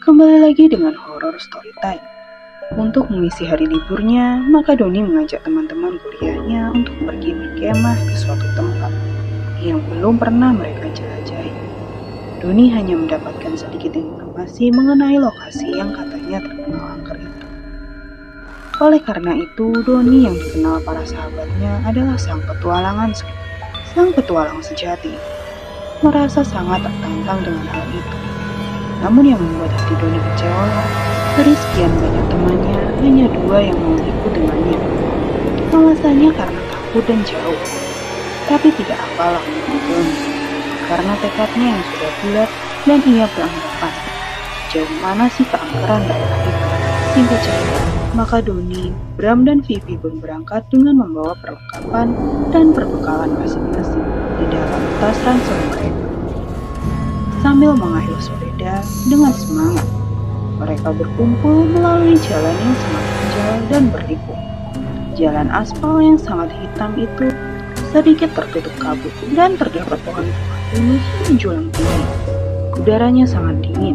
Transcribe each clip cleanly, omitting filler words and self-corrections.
Kembali lagi dengan horror story time. Untuk mengisi hari liburnya, maka Doni mengajak teman-teman kuliahnya untuk pergi berkemah ke suatu tempat yang belum pernah mereka jelajahi. Doni hanya mendapatkan sedikit informasi mengenai lokasi yang katanya terkenal angker itu. Oleh karena itu, Doni yang dikenal para sahabatnya adalah sang petualang sejati, merasa sangat tertantang dengan hal itu. Namun yang membuat hati Doni kecewa, dari sekian banyak temannya, hanya 2 yang mau ikut dengannya. Alasannya karena takut dan jauh. Tapi tidak apalah menurut Doni, karena tekadnya yang sudah bulat dan ia beranggapan, jauh mana sih keangkeran daerah itu. Singkat cerita, maka Doni, Bram dan Vivi pun berangkat dengan membawa perlengkapan dan perbekalan masing-masing di dalam tas ransel mereka. Sambil mengayuh sepeda dengan semangat, mereka berkumpul melalui jalan yang sangat terjal dan berliku. Jalan aspal yang sangat hitam itu sedikit tertutup kabut dan terdapat pohon-pohon pinus menjulang tinggi. Udaranya sangat dingin.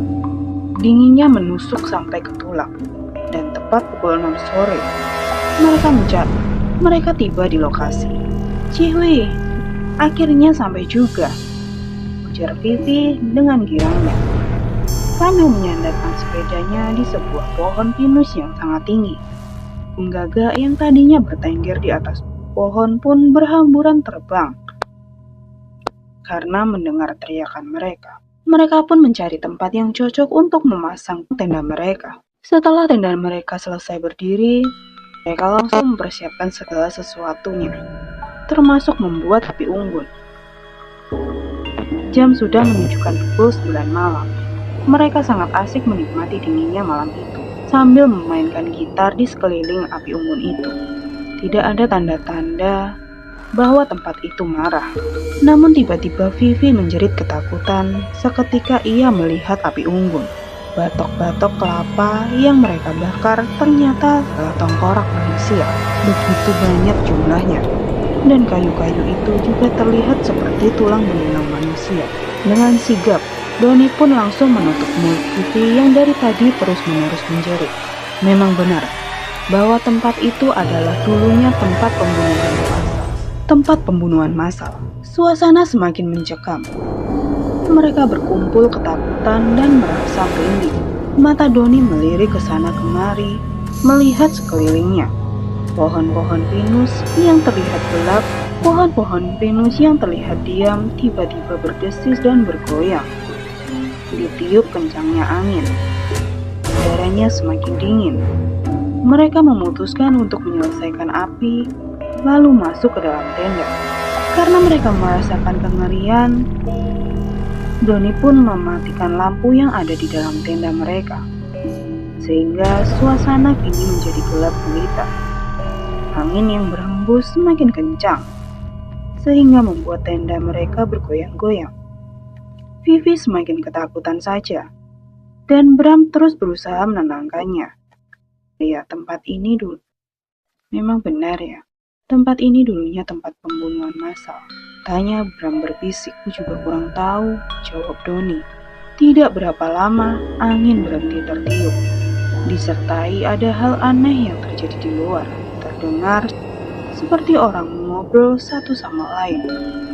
Dinginnya menusuk sampai ke tulang. Dan tepat pukul 6 sore, mereka tiba di lokasi. Cihui, akhirnya sampai juga, ujar Vivi dengan girangnya, sambil menyandarkan sepedanya di sebuah pohon pinus yang sangat tinggi. Penggagak yang tadinya bertengger di atas pohon pun berhamburan terbang karena mendengar teriakan mereka. Mereka pun mencari tempat yang cocok untuk memasang tenda mereka. Setelah tenda mereka selesai berdiri, mereka langsung mempersiapkan segala sesuatunya, termasuk membuat api unggun. Jam sudah menunjukkan pukul 9 malam. Mereka sangat asik menikmati dinginnya malam itu, sambil memainkan gitar di sekeliling api unggun itu. Tidak ada tanda-tanda bahwa tempat itu marah. Namun tiba-tiba Vivi menjerit ketakutan seketika ia melihat api unggun. Batok-batok kelapa yang mereka bakar ternyata adalah tengkorak manusia. Begitu banyak jumlahnya. Dan kayu-kayu itu juga terlihat seperti tulang belulang manusia. Dengan sigap, Doni pun langsung menutup mulut Vivi yang dari tadi terus-menerus menjerit. Memang benar bahwa tempat itu adalah dulunya tempat pembunuhan massal. Suasana semakin mencekam. Mereka berkumpul ketakutan dan merasa merinding. Mata Doni melirik ke sana kemari, melihat sekelilingnya. Pohon-pohon pinus yang terlihat gelap, pohon-pohon pinus yang terlihat diam tiba-tiba berdesis dan bergoyang. Ditiup kencangnya angin. Udaranya semakin dingin. Mereka memutuskan untuk menyelesaikan api, lalu masuk ke dalam tenda. Karena mereka merasakan kengerian, Doni pun mematikan lampu yang ada di dalam tenda mereka, sehingga suasana kini menjadi gelap gulita. Angin yang berhembus semakin kencang, sehingga membuat tenda mereka bergoyang-goyang. Vivi semakin ketakutan saja, dan Bram terus berusaha menenangkannya. Ya, tempat ini dulu. Memang benar ya, tempat ini dulunya tempat pembunuhan massal. Tanya Bram berbisik. Aku juga kurang tahu, jawab Doni. Tidak berapa lama, angin berhenti tertiup. Disertai ada hal aneh yang terjadi di luar. Terdengar seperti orang mengobrol satu sama lain.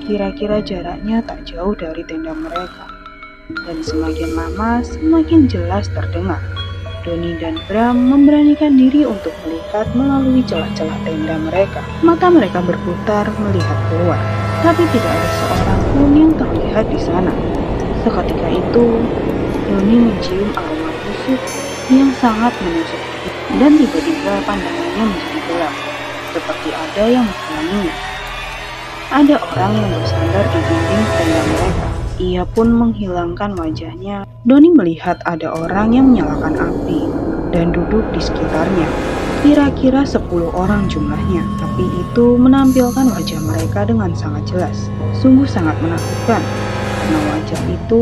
Kira-kira jaraknya tak jauh dari tenda mereka. Dan semakin lama, semakin jelas terdengar. Doni dan Bram memberanikan diri untuk melihat melalui celah-celah tenda mereka. Mata mereka berputar melihat keluar, tapi tidak ada seorang pun yang terlihat di sana. Seketika itu, Doni mencium aroma busuk yang sangat menusuk, dan tiba-tiba pandangannya menjadi gelap, seperti ada yang menghalanginya. Ada orang yang bersandar di dinding tenda mereka. Ia pun menghilangkan wajahnya. Doni melihat ada orang yang menyalakan api dan duduk di sekitarnya. Kira-kira 10 orang jumlahnya. Api itu menampilkan wajah mereka dengan sangat jelas. Sungguh sangat menakutkan, karena wajah itu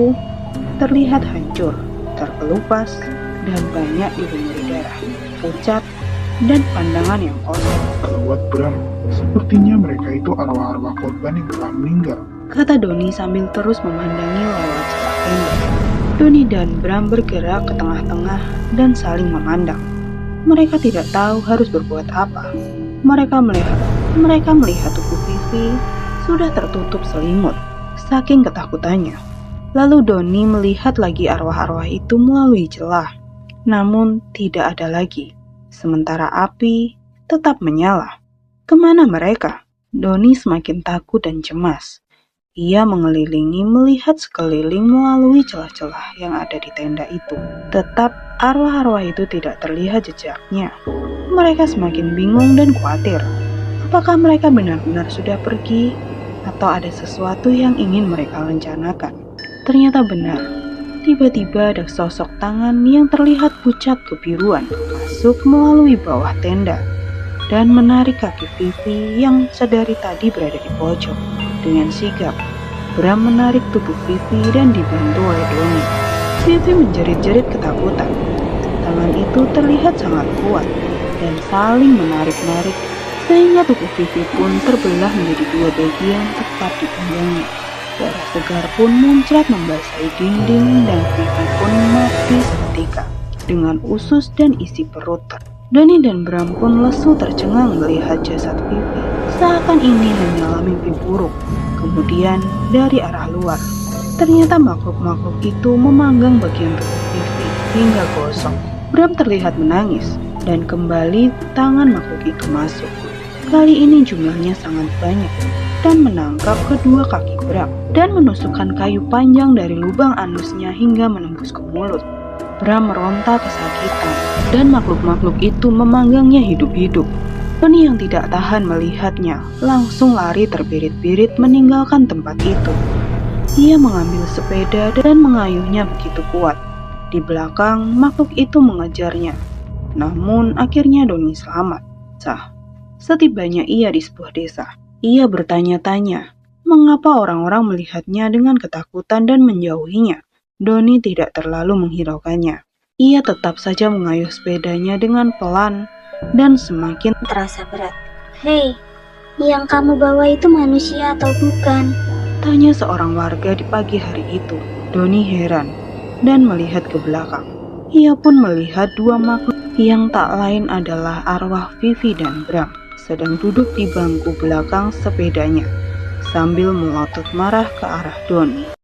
terlihat hancur, terkelupas, dan banyak dilumuri darah, pucat, dan pandangan yang kosong. Gawat Bram, sepertinya mereka itu arwah-arwah korban yang telah meninggal, kata Doni sambil terus memandangi lewat celah tenda. Doni dan Bram bergerak ke tengah-tengah dan saling memandang. Mereka tidak tahu harus berbuat apa. Mereka melihat tubuh Vivi sudah tertutup selimut, saking ketakutannya. Lalu Doni melihat lagi arwah-arwah itu melalui celah, namun tidak ada lagi. Sementara api tetap menyala. Kemana mereka? Doni semakin takut dan cemas. Ia mengelilingi melihat sekeliling melalui celah-celah yang ada di tenda itu. Tetap arwah-arwah itu tidak terlihat jejaknya. Mereka semakin bingung dan khawatir. Apakah mereka benar-benar sudah pergi? Atau ada sesuatu yang ingin mereka rencanakan? Ternyata benar. Tiba-tiba ada sosok tangan yang terlihat pucat kebiruan masuk melalui bawah tenda dan menarik kaki Vivi yang sedari tadi berada di pojok. Dengan sigap, Bram menarik tubuh Vivi dan dibantu oleh Doni. Vivi menjerit-jerit ketakutan. Tangan itu terlihat sangat kuat dan saling menarik-narik sehingga tubuh Vivi pun terbelah menjadi dua bagian tepat di pinggangnya. Darah segar pun muncrat membasahi dinding dan Vivi pun mati seketika dengan usus dan isi perut. Doni dan Bram pun lesu tercengang melihat jasad Vivi. Seakan ini hanyalah mimpi buruk. Kemudian dari arah luar, ternyata makhluk-makhluk itu memanggang bagian tubuh Vivi hingga gosong. Bram terlihat menangis dan kembali tangan makhluk itu masuk. Kali ini jumlahnya sangat banyak dan menangkap kedua kaki Bram dan menusukkan kayu panjang dari lubang anusnya hingga menembus ke mulut. Bram meronta kesakitan dan makhluk-makhluk itu memanggangnya hidup-hidup. Doni yang tidak tahan melihatnya langsung lari terbirit-birit meninggalkan tempat itu. Ia mengambil sepeda dan mengayuhnya begitu kuat. Di belakang makhluk itu mengejarnya. Namun akhirnya Doni selamat. Setibanya ia di sebuah desa, ia bertanya-tanya mengapa orang-orang melihatnya dengan ketakutan dan menjauhinya. Doni tidak terlalu menghiraukannya. Ia tetap saja mengayuh sepedanya dengan pelan dan semakin terasa berat. Hei, yang kamu bawa itu manusia atau bukan? Tanya seorang warga di pagi hari itu. Doni heran dan melihat ke belakang. Ia pun melihat dua makhluk yang tak lain adalah arwah Vivi dan Bram sedang duduk di bangku belakang sepedanya sambil melotot marah ke arah Doni.